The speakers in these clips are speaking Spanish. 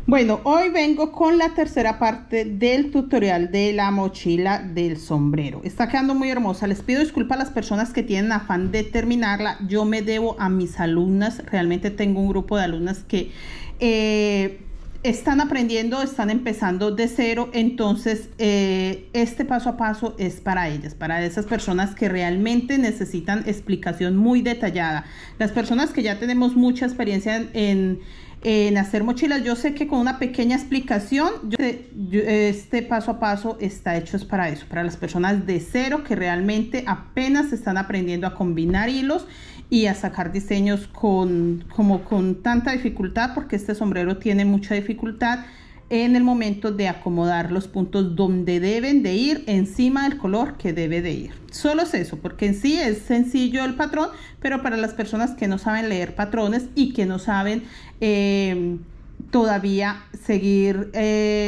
Bueno, hoy vengo con la tercera parte del tutorial de la mochila del sombrero. Está quedando muy hermosa. Les pido disculpas a las personas que tienen afán de terminarla. Yo me debo a mis alumnas. Realmente tengo un grupo de alumnas que están aprendiendo, están empezando de cero. Entonces, este paso a paso es para ellas, para esas personas que realmente necesitan explicación muy detallada. Las personas que ya tenemos mucha experiencia en hacer mochilas, yo sé que con una pequeña explicación, este paso a paso está hecho es para eso, para las personas de cero que realmente apenas están aprendiendo a combinar hilos y a sacar diseños con tanta dificultad, porque este sombrero tiene mucha dificultad en el momento de acomodar los puntos donde deben de ir encima del color que debe de ir. Solo es eso, porque en sí es sencillo el patrón, pero para las personas que no saben leer patrones y que no saben todavía seguir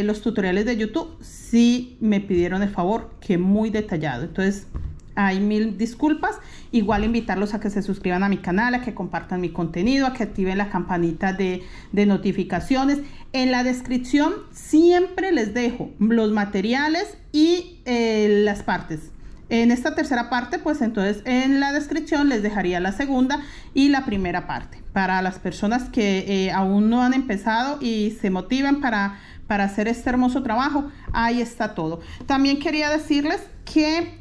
los tutoriales de YouTube, sí me pidieron el favor que muy detallado. Entonces hay mil disculpas. Igual invitarlos a que se suscriban a mi canal, a que compartan mi contenido, a que activen la campanita de notificaciones. En la descripción siempre les dejo los materiales y las partes. En esta tercera parte, pues entonces en la descripción les dejaría la segunda y la primera parte. Para las personas que aún no han empezado y se motivan para hacer este hermoso trabajo, ahí está todo. También quería decirles que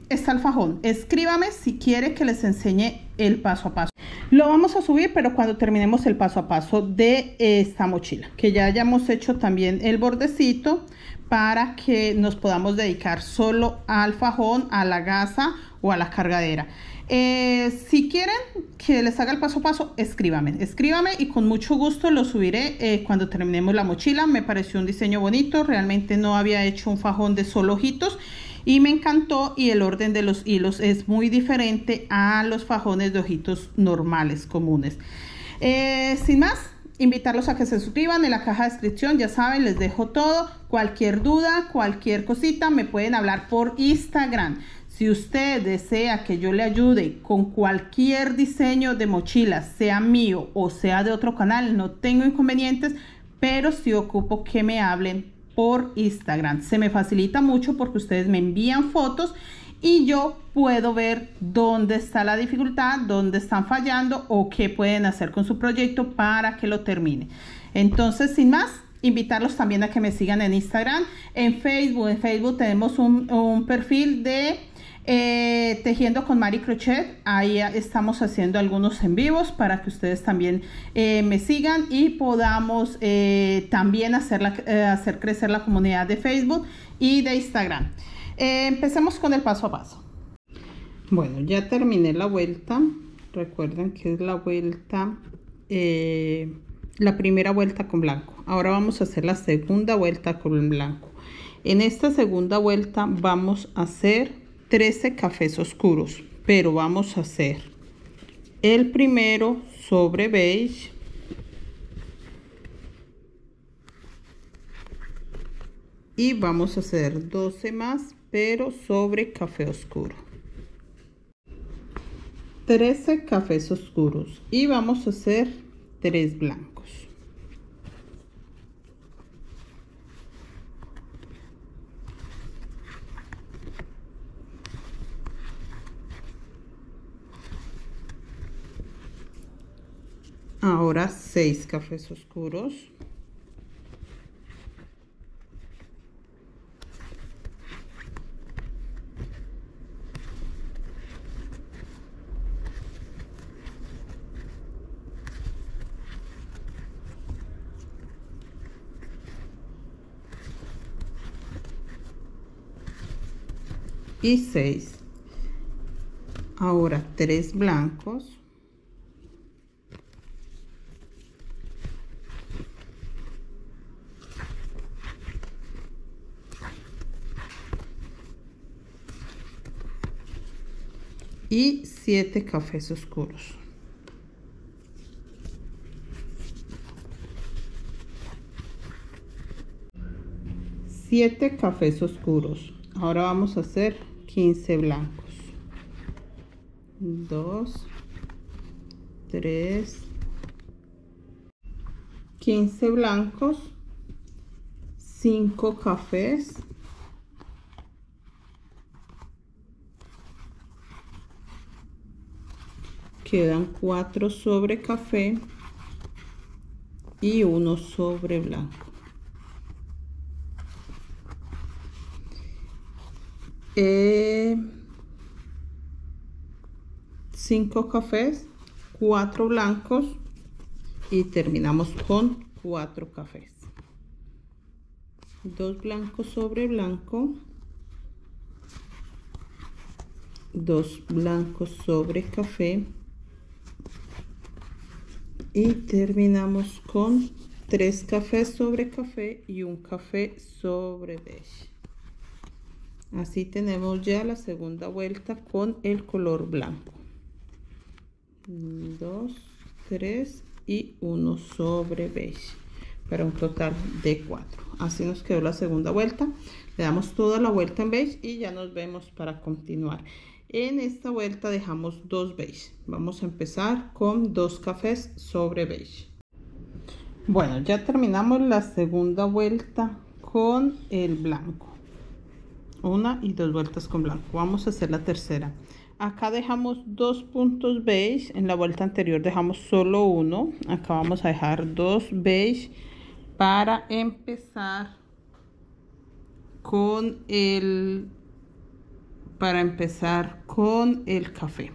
está el fajón. Escríbame si quiere que les enseñe el paso a paso. Lo vamos a subir, pero cuando terminemos el paso a paso de esta mochila, que ya hayamos hecho también el bordecito para que nos podamos dedicar solo al fajón, a la gasa o a la cargadera. Si quieren que les haga el paso a paso, escríbame y con mucho gusto lo subiré cuando terminemos la mochila. Me pareció un diseño bonito, realmente no había hecho un fajón de solo ojitos y me encantó, y el orden de los hilos es muy diferente a los fajones de ojitos normales, comunes. Sin más, invitarlos a que se suscriban. En la caja de descripción, ya saben, les dejo todo. Cualquier duda, cualquier cosita, me pueden hablar por Instagram. Si usted desea que yo le ayude con cualquier diseño de mochila, sea mío o sea de otro canal, no tengo inconvenientes, pero sí ocupo que me hablen por Instagram. Se me facilita mucho porque ustedes me envían fotos y yo puedo ver dónde está la dificultad, dónde están fallando o qué pueden hacer con su proyecto para que lo termine. Entonces, sin más, invitarlos también a que me sigan en Instagram, en Facebook. En Facebook tenemos un perfil de Tejiendo con Mari Crochet. Ahí estamos haciendo algunos en vivos para que ustedes también me sigan y podamos también hacer crecer la comunidad de Facebook y de Instagram. Empecemos con el paso a paso. Bueno, ya terminé la vuelta. Recuerden que es la vuelta, la primera vuelta con blanco. Ahora vamos a hacer la segunda vuelta con blanco. En esta segunda vuelta vamos a hacer 13 cafés oscuros, pero vamos a hacer el primero sobre beige, y vamos a hacer 12 más, pero sobre café oscuro. 13 cafés oscuros y vamos a hacer 3 blancos. Ahora 6 cafés oscuros. Y 6. Ahora 3 blancos. Y 7 cafés oscuros. Siete cafés oscuros. Ahora vamos a hacer 15 blancos. 2, 3, 15 blancos, 5 cafés, quedan 4 sobre café y 1 sobre blanco. 5 cafés, 4 blancos y terminamos con 4 cafés. 2 blancos sobre blanco, 2 blancos sobre café y terminamos con 3 cafés sobre café y 1 café sobre beige. Así tenemos ya la segunda vuelta con el color blanco. 2, 3 y 1 sobre beige para un total de 4. Así nos quedó la segunda vuelta. Le damos toda la vuelta en beige y ya nos vemos para continuar. En esta vuelta dejamos 2 beige. Vamos a empezar con 2 cafés sobre beige. Bueno, ya terminamos la segunda vuelta con el blanco. 1 y 2 vueltas con blanco. Vamos a hacer la tercera. Acá dejamos 2 puntos beige. En la vuelta anterior dejamos solo 1. Acá vamos a dejar 2 beige para empezar con el café.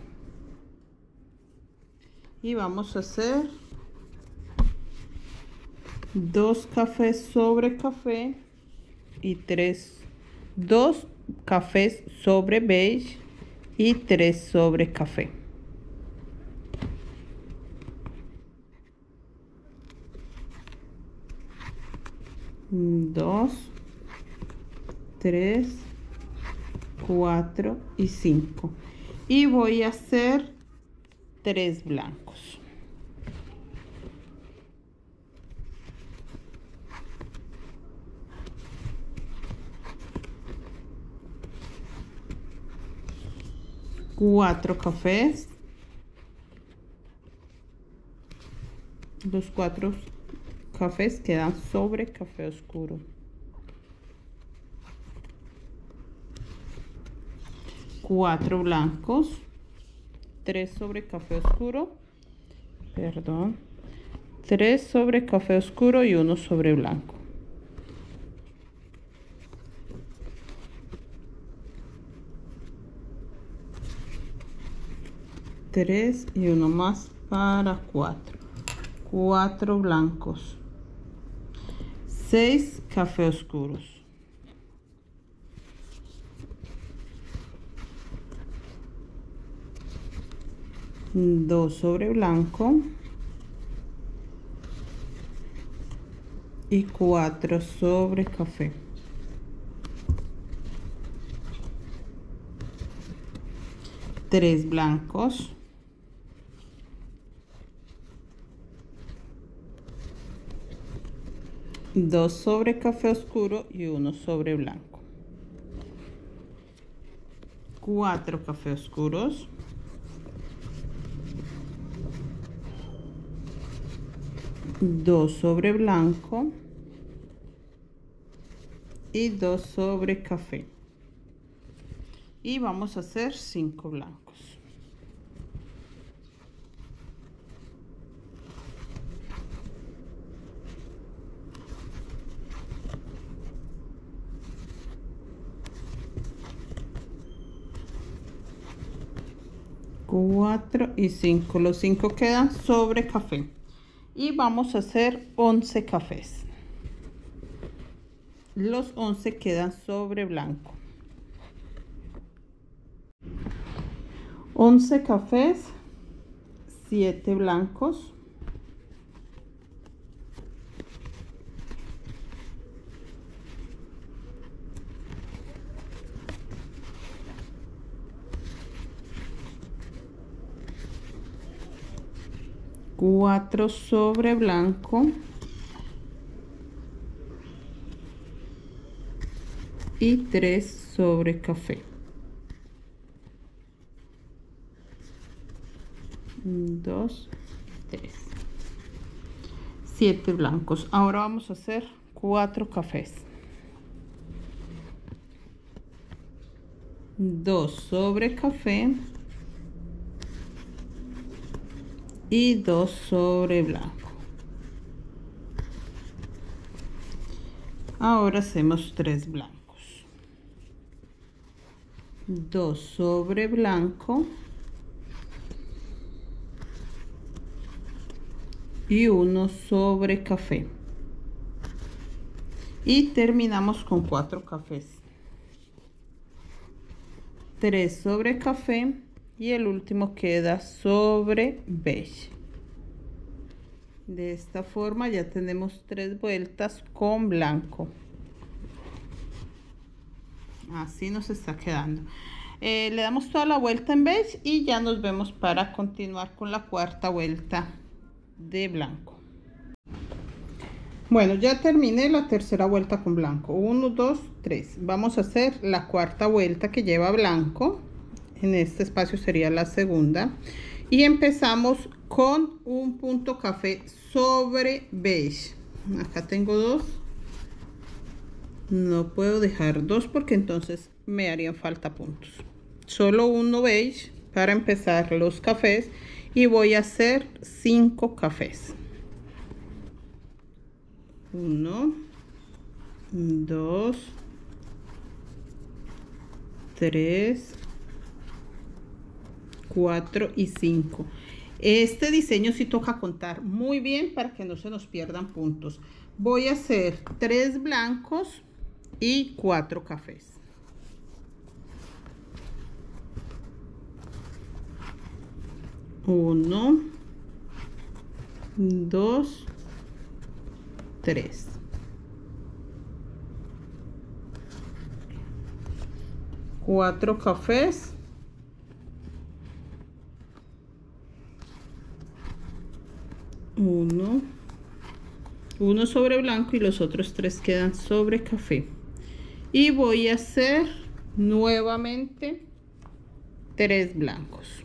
Y vamos a hacer 2 cafés sobre café y 2 cafés sobre beige y 3 sobre café. 2, 3, 4 y 5. Y voy a hacer 3 blancos. Cuatro cafés. Los 4 cafés quedan sobre café oscuro. 4 blancos, 3 sobre café oscuro, 3 sobre café oscuro y 1 sobre blanco. Tres y uno más para 4 blancos, 6 café oscuros, 2 sobre blanco y 4 sobre café. 3 blancos, 2 sobre café oscuro y 1 sobre blanco. 4 café oscuros, 2 sobre blanco y 2 sobre café. Y vamos a hacer 5 blancos. Cuatro y 5. Los 5 quedan sobre café. Y vamos a hacer 11 cafés. Los 11 quedan sobre blanco. 11 cafés, 7 blancos, 4 sobre blanco y 3 sobre café. 2, 3. 7 blancos. Ahora vamos a hacer 4 cafés. 2 sobre café y 2 sobre blanco. Ahora hacemos 3 blancos. 2 sobre blanco y 1 sobre café. Y terminamos con 4 cafés. 3 sobre café y el último queda sobre beige. De esta forma ya tenemos 3 vueltas con blanco. Así nos está quedando. Le damos toda la vuelta en beige y ya nos vemos para continuar con la cuarta vuelta de blanco. Bueno, ya terminé la tercera vuelta con blanco. 1, 2, 3. Vamos a hacer la cuarta vuelta que lleva blanco. En este espacio sería la segunda. Y empezamos con un punto café sobre beige. Acá tengo 2. No puedo dejar 2 porque entonces me harían falta puntos. Solo uno beige para empezar los cafés. Y voy a hacer 5 cafés. 1, 2, 3, 4 y 5. Este diseño sí toca contar muy bien para que no se nos pierdan puntos. Voy a hacer 3 blancos y 4 cafés. 1, 2, 3. 4 cafés. 1 sobre blanco y los otros 3 quedan sobre café. Y voy a hacer nuevamente 3 blancos.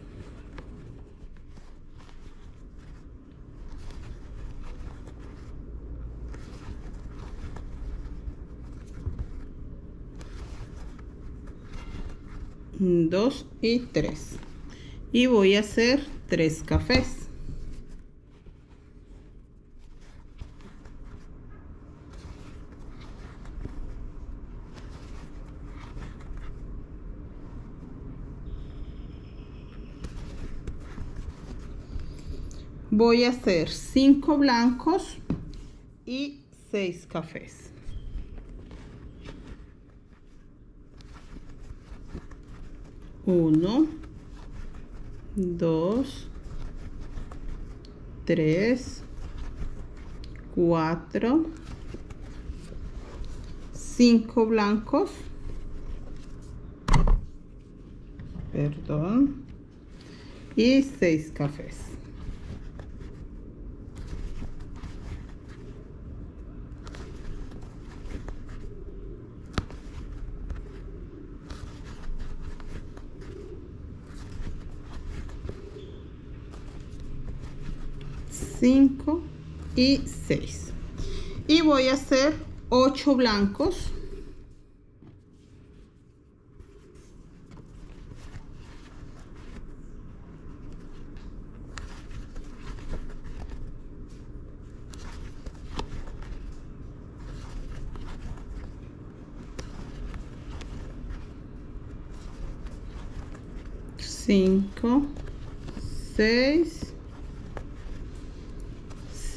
2 y 3 y voy a hacer 3 cafés. Voy a hacer 5 blancos y 6 cafés. 1, 2, 3, 4, 5 blancos, perdón, y 6 cafés. Cinco y 6 y voy a hacer 8 blancos, cinco, 6,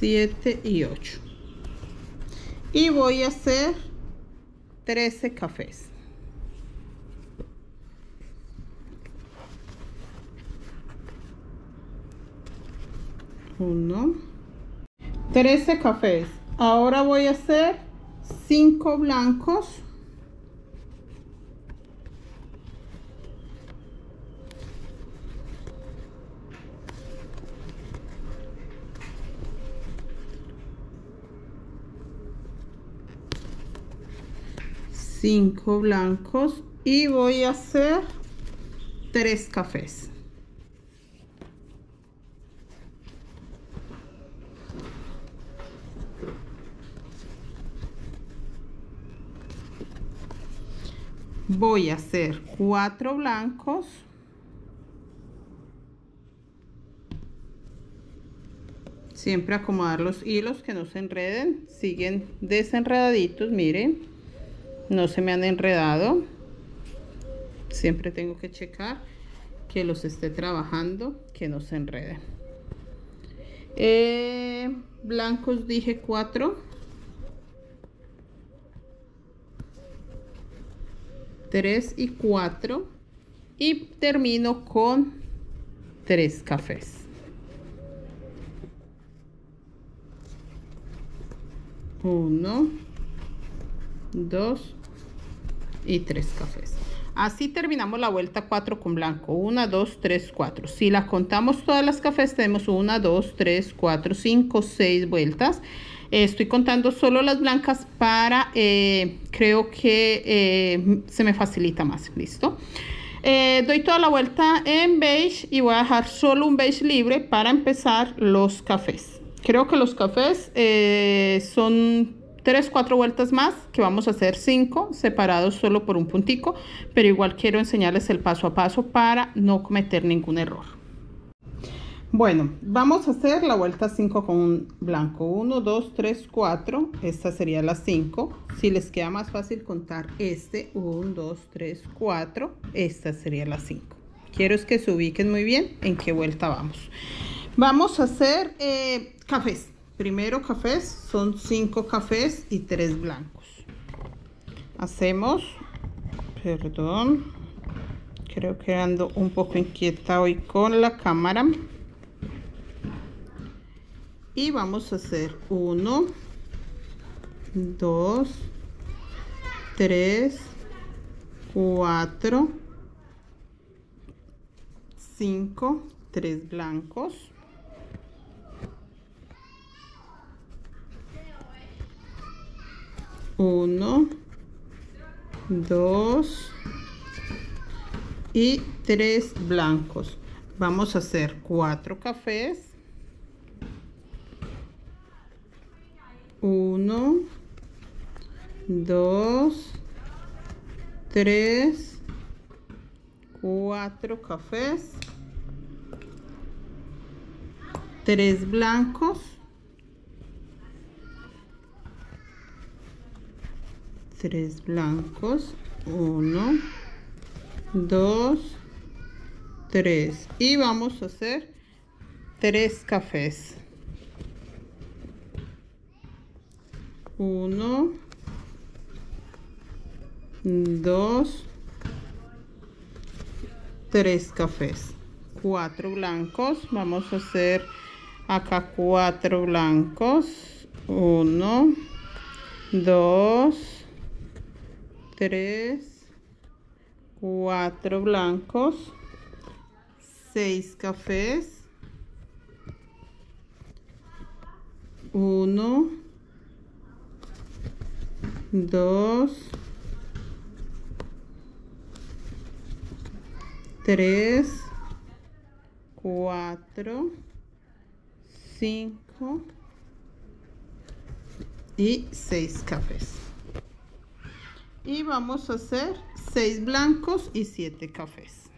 7 y 8 y voy a hacer 13 cafés. 1, 13 cafés. Ahora voy a hacer 5 blancos, 5 blancos y voy a hacer 3 cafés. voy a hacer 4 blancos, siempre acomodar los hilos que no se enreden, siguen desenredaditos, miren, no se me han enredado, siempre tengo que checar que los esté trabajando, que no se enreden. Blancos dije 4, 3 y 4, y termino con 3 cafés. Uno, 2 y 3 cafés. Así terminamos la vuelta 4 con blanco. 1, 2, 3, 4. Si las contamos todas las cafés, tenemos 1, 2, 3, 4, 5, 6 vueltas. Estoy contando solo las blancas para, creo que se me facilita más. Listo. Doy toda la vuelta en beige y voy a dejar solo un beige libre para empezar los cafés. Creo que los cafés son 3, 4 vueltas más, que vamos a hacer 5 separados solo por un puntico, pero igual quiero enseñarles el paso a paso para no cometer ningún error. Bueno, vamos a hacer la vuelta 5 con un blanco. 1, 2, 3, 4. Esta sería la 5. Si les queda más fácil contar 1, 2, 3, 4. Esta sería la 5. Quiero es que se ubiquen muy bien en qué vuelta vamos. Vamos a hacer cafés. Primero cafés, son 5 cafés y 3 blancos. Hacemos, perdón, creo que ando un poco inquieta hoy con la cámara. Y vamos a hacer 1, 2, 3, 4, 5, 3 blancos. 1, 2 y 3 blancos. Vamos a hacer 4 cafés. 1, 2, 3, 4 cafés. 3 blancos. 3 blancos, 1, 2, 3 y vamos a hacer 3 cafés. 1, 2, 3 cafés. 4 blancos, vamos a hacer acá 4 blancos. 1, 2, 3, 4 blancos, 6 cafés, 1, 2, 3, 4, 5 y 6 cafés. Y vamos a hacer 6 blancos y 7 cafés.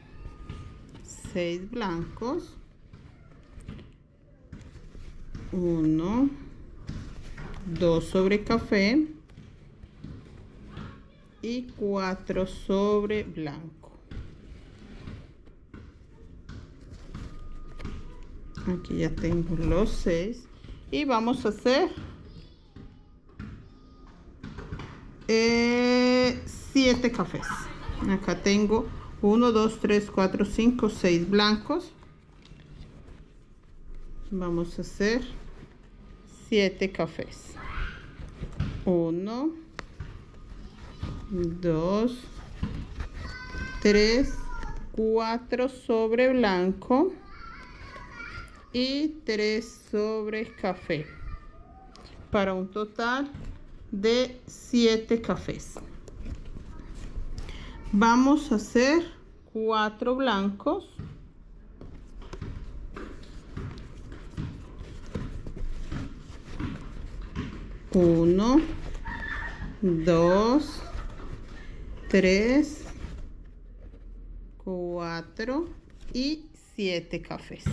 6 blancos, 1, 2 sobre café y 4 sobre blanco. Aquí ya tengo los 6 y vamos a hacer 7 cafés. Acá tengo 1, 2, 3, 4, 5, 6 blancos. Vamos a hacer 7 cafés. 1, 2, 3, 4 sobre blanco y 3 sobre café, para un total de 7 cafés. Vamos a hacer 4 blancos, 1, 2, 3, 4 y 7 cafés.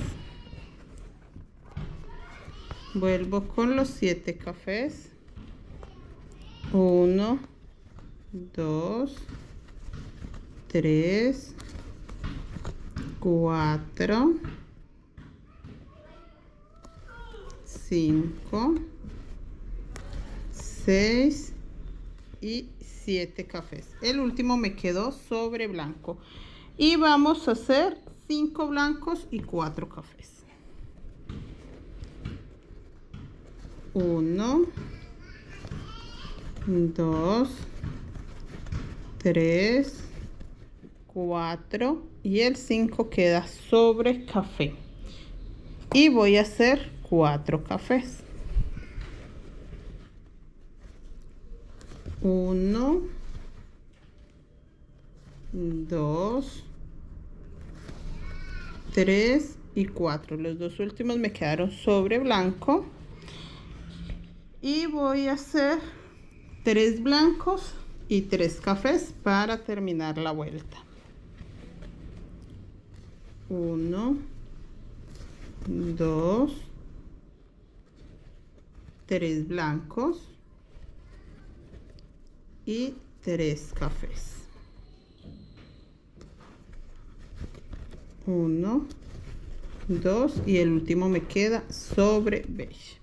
Vuelvo con los 7 cafés. 1, 2, 3, 4, 5, 6 y 7 cafés. El último me quedó sobre blanco. Y vamos a hacer 5 blancos y 4 cafés. 1, 2, 3, 4 y el 5 queda sobre café. Y voy a hacer 4 cafés. 1, 2, 3 y 4. Los dos últimos me quedaron sobre blanco. Y voy a hacer 3 blancos y 3 cafés para terminar la vuelta. 1, 2, 3 blancos y 3 cafés. 1, 2 y el último me queda sobre beige.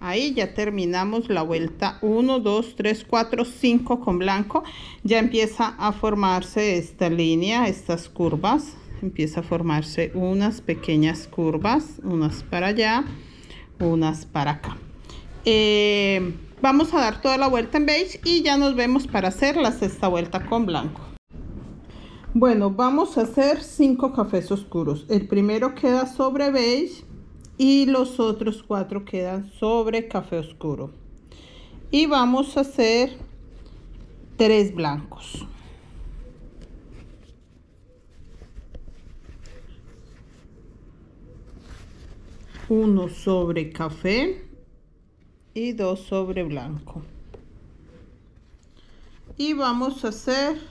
Ahí ya terminamos la vuelta 1, 2, 3, 4, 5 con blanco. Ya empieza a formarse esta línea, estas curvas. Empieza a formarse unas pequeñas curvas, unas para allá, unas para acá. Vamos a dar toda la vuelta en beige y ya nos vemos para hacer la sexta vuelta con blanco. Bueno, vamos a hacer 5 cafés oscuros. El primero queda sobre beige y los otros 4 quedan sobre café oscuro. Y vamos a hacer 3 blancos. Uno sobre café y 2 sobre blanco. Y vamos a hacer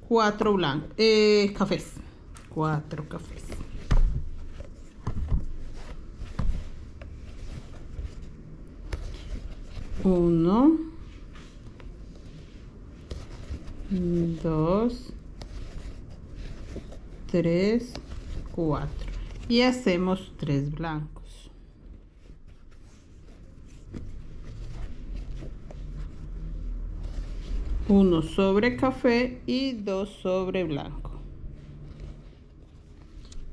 4 blancos, cafés. 4 cafés. 1, 2, 3, 4 y hacemos 3 blancos. Uno sobre café y 2 sobre blanco.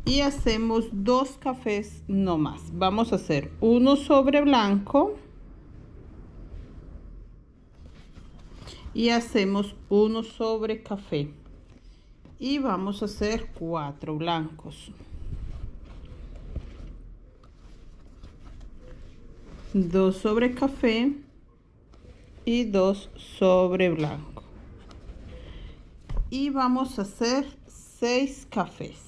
Y hacemos 2 cafés no más. Vamos a hacer uno sobre blanco. Y hacemos uno sobre café. Y vamos a hacer 4 blancos. 2 sobre café y 2 sobre blanco. Y vamos a hacer 6 cafés.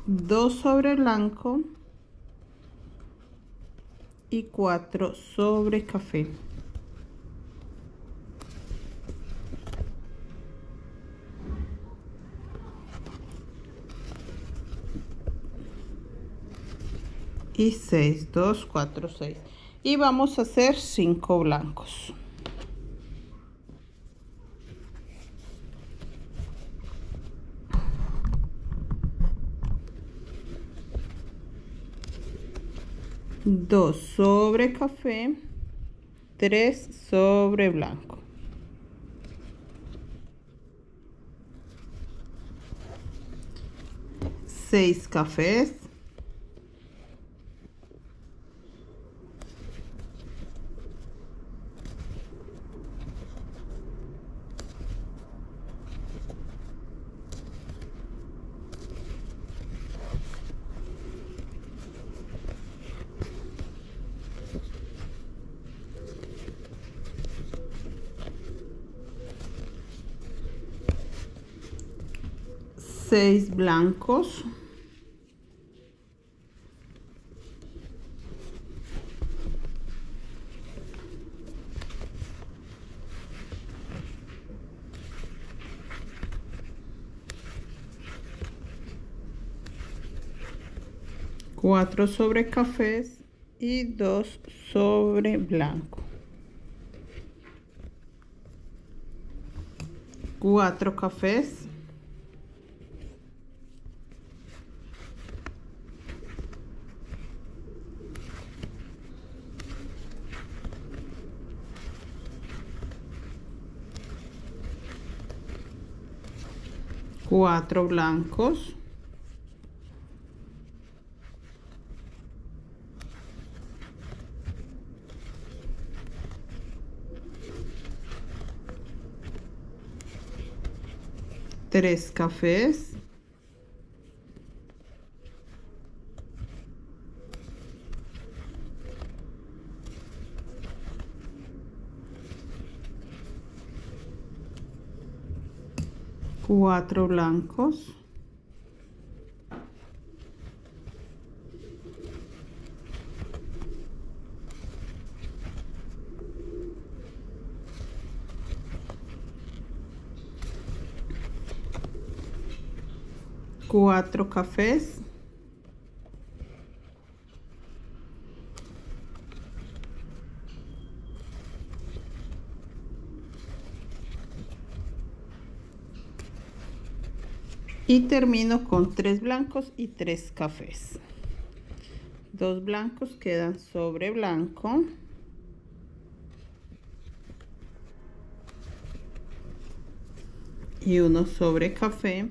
2 sobre blanco y 4 sobre café. Y 6, 2, 4, 6. Y vamos a hacer 5 blancos. Dos sobre café, 3 sobre blanco. 6 cafés. 6 blancos. 4 sobre cafés y 2 sobre blanco. 4 cafés. 4 blancos. 3 cafés. 4 blancos. 4 cafés. 'Y termino con 3 blancos y 3 cafés. 2 blancos quedan sobre blanco. Y 1 sobre café.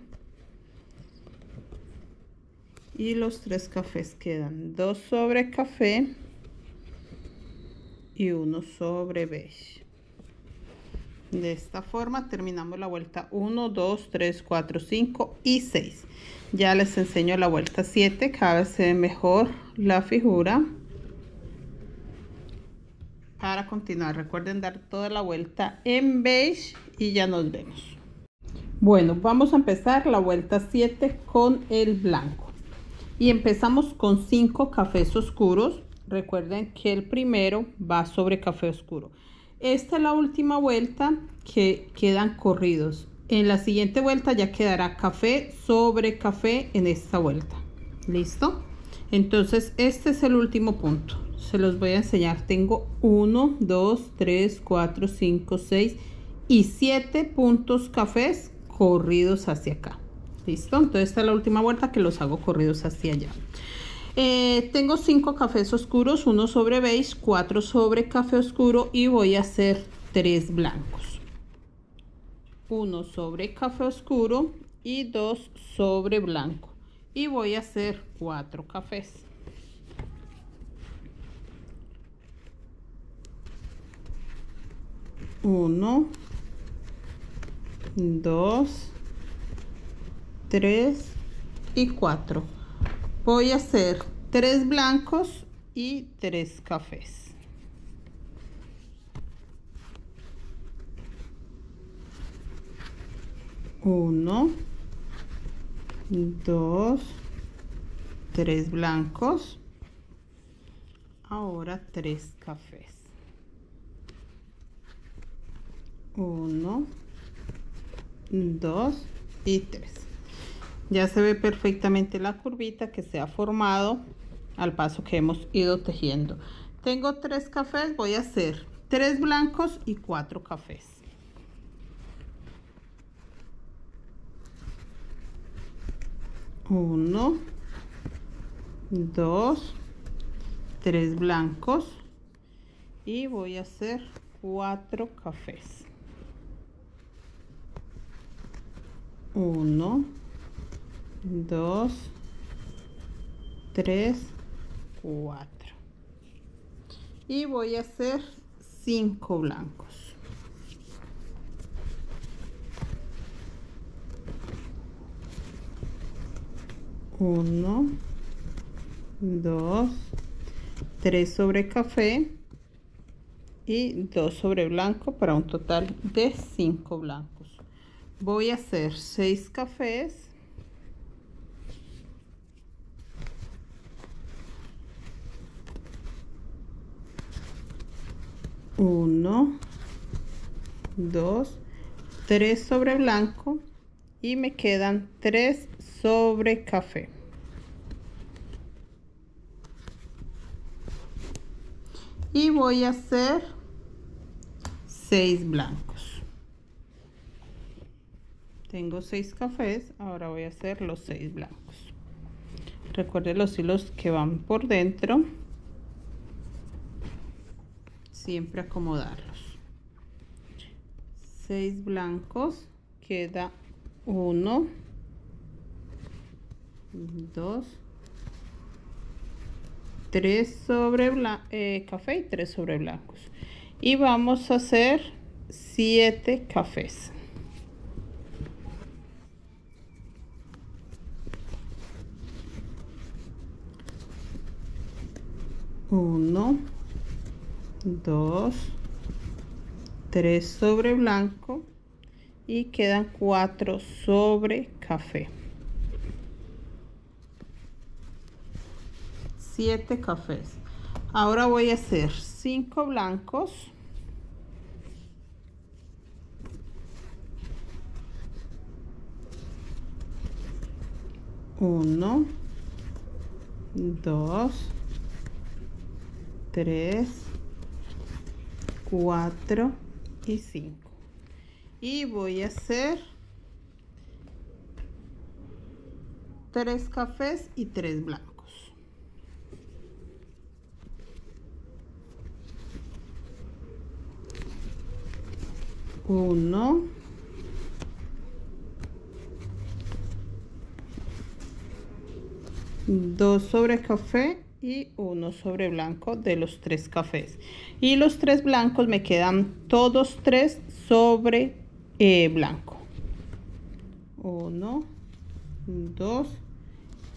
Y los 3 cafés quedan 2 sobre café y 1 sobre beige. De esta forma terminamos la vuelta 1, 2, 3, 4, 5 y 6. Ya les enseño la vuelta 7, cada vez se ve mejor la figura. Para continuar, recuerden dar toda la vuelta en beige y ya nos vemos. Bueno, vamos a empezar la vuelta 7 con el blanco. Y empezamos con 5 cafés oscuros. Recuerden que el primero va sobre café oscuro. Esta es la última vuelta que quedan corridos. En la siguiente vuelta ya quedará café sobre café en esta vuelta. ¿Listo? Entonces este es el último punto. Se los voy a enseñar. Tengo 1, 2, 3, 4, 5, 6 y 7 puntos cafés corridos hacia acá. ¿Listo? Entonces esta es la última vuelta que los hago corridos hacia allá. Tengo 5 cafés oscuros, 1 sobre beige, 4 sobre café oscuro y voy a hacer 3 blancos. 1 sobre café oscuro y 2 sobre blanco. Y voy a hacer 4 cafés. 1, 2, 3 y 4. Voy a hacer 3 blancos y 3 cafés. Uno, 2, 3 blancos. Ahora 3 cafés. 1, 2 y 3. Ya se ve perfectamente la curvita que se ha formado al paso que hemos ido tejiendo. Tengo 3 cafés, voy a hacer 3 blancos y 4 cafés. 1, 2, 3 blancos y voy a hacer 4 cafés. 1, 2, 3, 4 y voy a hacer 5 blancos. 1, 2, 3 sobre café y 2 sobre blanco para un total de 5 blancos. Voy a hacer 6 cafés. 1, 2, 3 sobre blanco y me quedan 3 sobre café. y voy a hacer 6 blancos. Tengo 6 cafés, ahora voy a hacer los 6 blancos. Recuerden los hilos que van por dentro, siempre acomodarlos. 6 blancos, queda 1, 2, 3 sobre café y 3 sobre blancos, y vamos a hacer 7 cafés. Uno, 2, 3 sobre blanco y quedan 4 sobre café. 7 cafés. Ahora voy a hacer 5 blancos, 1, 2, 3, 4 y 5, y voy a hacer 3 cafés y 3 blancos. 1, 2 sobre café y 1 sobre blanco de los 3 cafés, y los 3 blancos me quedan todos 3 sobre blanco. 1, 2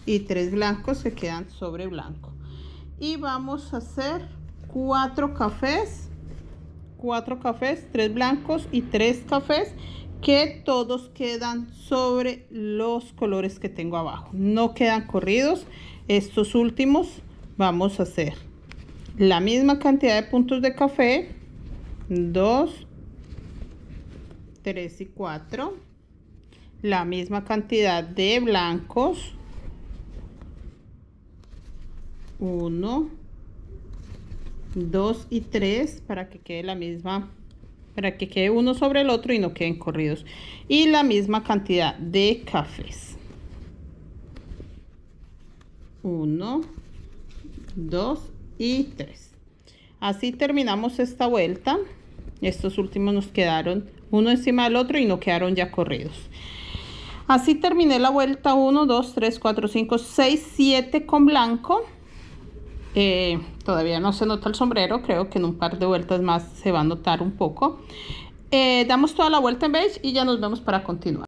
y 3 blancos se quedan sobre blanco, y vamos a hacer 4 cafés, 3 blancos y 3 cafés, que todos quedan sobre los colores que tengo abajo, no quedan corridos. Estos últimos vamos a hacer la misma cantidad de puntos de café, 2, 3 y 4, la misma cantidad de blancos, 1, 2 y 3, para que quede la misma, para que quede uno sobre el otro y no queden corridos, y la misma cantidad de cafés, 1, 2 y 3. Así terminamos esta vuelta. Estos últimos nos quedaron uno encima del otro y no quedaron ya corridos. Así terminé la vuelta 1, 2, 3, 4, 5, 6, 7 con blanco. Todavía no se nota el sombrero, creo que en un par de vueltas más se va a notar un poco. Damos toda la vuelta en beige y ya nos vemos para continuar.